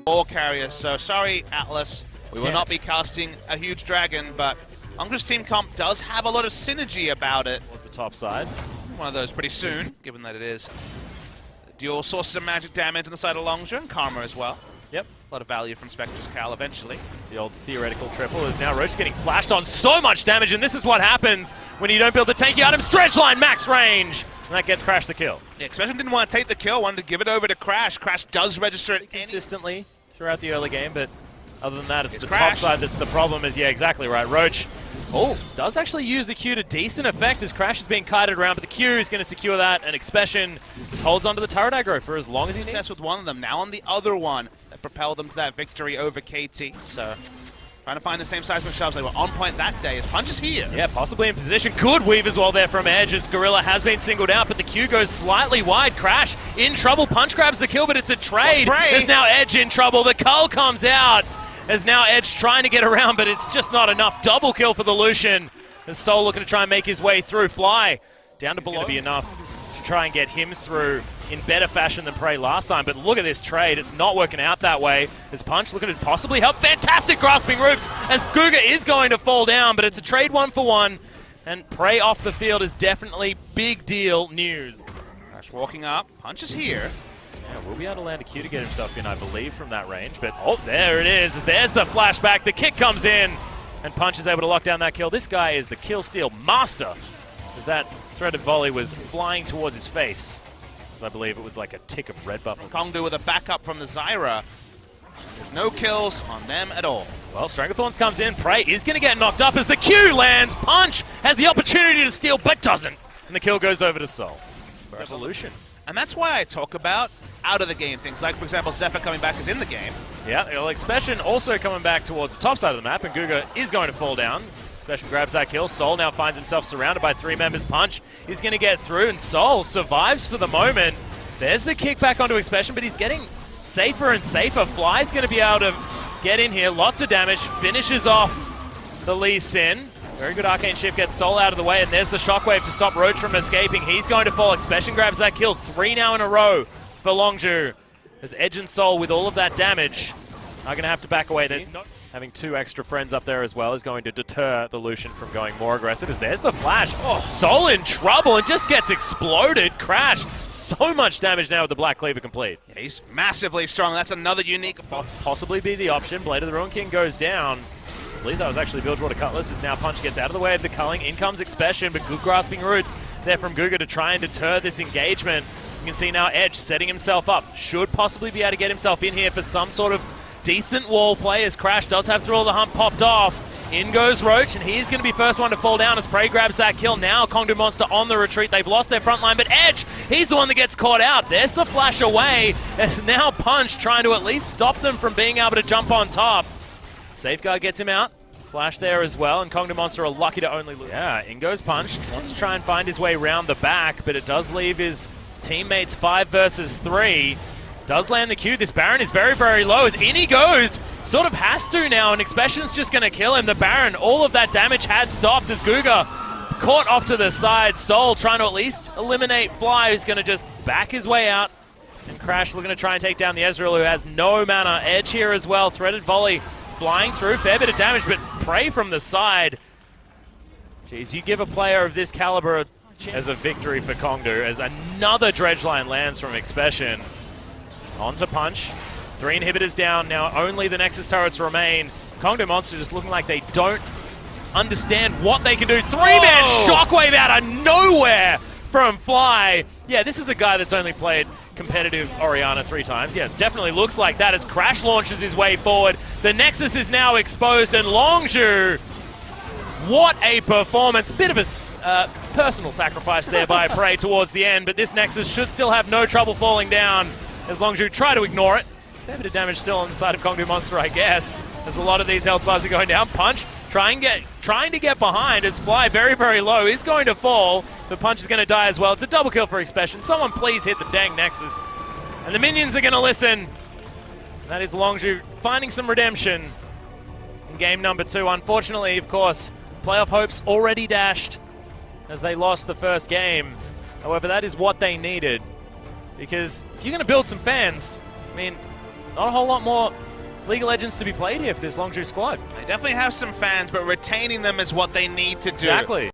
ball carrier, so sorry, Atlas. We will not be casting a huge dragon, but Longzhu's team comp does have a lot of synergy about it. At the top side. One of those pretty soon, given that it is dual sources of magic damage on the side of Longzhu and Karma as well. Yep. A lot of value from Spectre's Cal eventually. The old theoretical triple is now Roach getting flashed on so much damage, and this is what happens when you don't build the tanky items. Dredge line max range! And that gets Crash the kill. Yeah, Expression didn't want to take the kill, wanted to give it over to Crash. Crash does register it consistently throughout the early game, but other than that, it's the Crash. top side that's the problem. Is, yeah, exactly right. Roach, does actually use the Q to decent effect as Crash is being kited around, but the Q is going to secure that, and Expression just holds onto the turret aggro for as long as he needs. With one of them, now on the other one, that propelled them to that victory over KT. So, trying to find the same seismic shoves. They were on point that day as Punch is here. Yeah, possibly in position. Good weave as well there from Edge as Gorilla has been singled out, but the Q goes slightly wide. Crash in trouble. Punch grabs the kill, but it's a trade. There's now Edge in trouble. The cull comes out. As now Edge trying to get around, but it's just not enough. Double kill for the Lucian. As Soul looking to try and make his way through. Fly down to below. Going to be enough to try and get him through in better fashion than Prey last time. But look at this trade. It's not working out that way. As Punch looking to possibly help. Fantastic grasping roots as Guga is going to fall down, but it's a trade 1-for-1. And Prey off the field is definitely big deal news. Crash walking up. Punch is here. Yeah, we'll be able to land a Q to get himself in, I believe, from that range. But, there it is. There's the flashback. The kick comes in, and Punch is able to lock down that kill. This guy is the kill steal master, as that threaded volley was flying towards his face. As I believe it was like a tick of red buff. Kongdoo with a backup from the Zyra. There's no kills on them at all. Well, Stranglethorns comes in. Prey is going to get knocked up as the Q lands. Punch has the opportunity to steal, but doesn't. And the kill goes over to Soul. Revolution. And that's why I talk about out-of-the-game things, like, for example, Zephyr coming back is in the game. Yeah, well, Expression also coming back towards the top side of the map, and Guga is going to fall down. Expression grabs that kill. Soul now finds himself surrounded by 3 members. Punch is going to get through, and Soul survives for the moment. There's the kick back onto Expression, but he's getting safer and safer. Fly's going to be able to get in here. Lots of damage. Finishes off the Lee Sin. Very good arcane shift, gets Soul out of the way, and there's the shockwave to stop Roach from escaping. He's going to fall. Expression grabs that kill. 3 now in a row for Longzhu. As Edge and Soul, with all of that damage, are going to have to back away. There's having 2 extra friends up there as well is going to deter the Lucian from going more aggressive. As there's the flash. Soul in trouble and just gets exploded. Crash. So much damage now with the Black Cleaver complete. Yeah, he's massively strong. That's another unique. Possibly be the option. Blade of the Ruin King goes down. I believe that was actually Bilgewater Cutlass, as now Punch gets out of the way of the culling. In comes Expression, but good grasping roots there from Guga to try and deter this engagement. You can see now Edge setting himself up. Should possibly be able to get himself in here for some sort of decent wall play, as Crash does have Thrill of the Hump popped off. In goes Roach, and he's going to be first one to fall down as Prey grabs that kill. Now Kongdoo Monster on the retreat. They've lost their front line, but Edge, he's the one that gets caught out. There's the flash away, as now Punch trying to at least stop them from being able to jump on top. Safeguard gets him out. Flash there as well, and Kongdoo Monster are lucky to only lose. Yeah, in goes Punch. Wants to try and find his way around the back, but it does leave his teammates 5 versus 3. Does land the Q. This Baron is very, very low. As in he goes, sort of has to now, and Expression's just going to kill him. The Baron, all of that damage had stopped as Guga caught off to the side. Soul trying to at least eliminate Fly, who's going to just back his way out. And Crash looking to try and take down the Ezreal, who has no mana. Edge here as well. Threaded volley flying through, fair bit of damage, but Prey from the side. Jeez, you give a player of this caliber as a victory for Kongdoo, as another dredge line lands from Expression. On to Punch. 3 inhibitors down, now only the Nexus turrets remain. Kongdoo Monster just looking like they don't understand what they can do. 3-man shockwave out of nowhere from Fly. Yeah, this is a guy that's only played competitive Orianna 3 times. Yeah, definitely looks like that as Crash launches his way forward. The Nexus is now exposed, and Longzhu, what a performance. Bit of a personal sacrifice there by Prey towards the end, but this Nexus should still have no trouble falling down as Longzhu try to ignore it. Fair bit of damage still on the side of Kongdoo Monster, I guess, as a lot of these health bars are going down. Punch trying to get behind as Fly very, very low is going to fall. The Punch is going to die as well. It's a double kill for Expression. Someone please hit the dang Nexus. And the minions are going to listen. And that is Longzhu finding some redemption in game number 2. Unfortunately, of course, playoff hopes already dashed as they lost the first game. However, that is what they needed. Because if you're going to build some fans, I mean, not a whole lot more League of Legends to be played here for this Longzhu squad. They definitely have some fans, but retaining them is what they need to do. Exactly.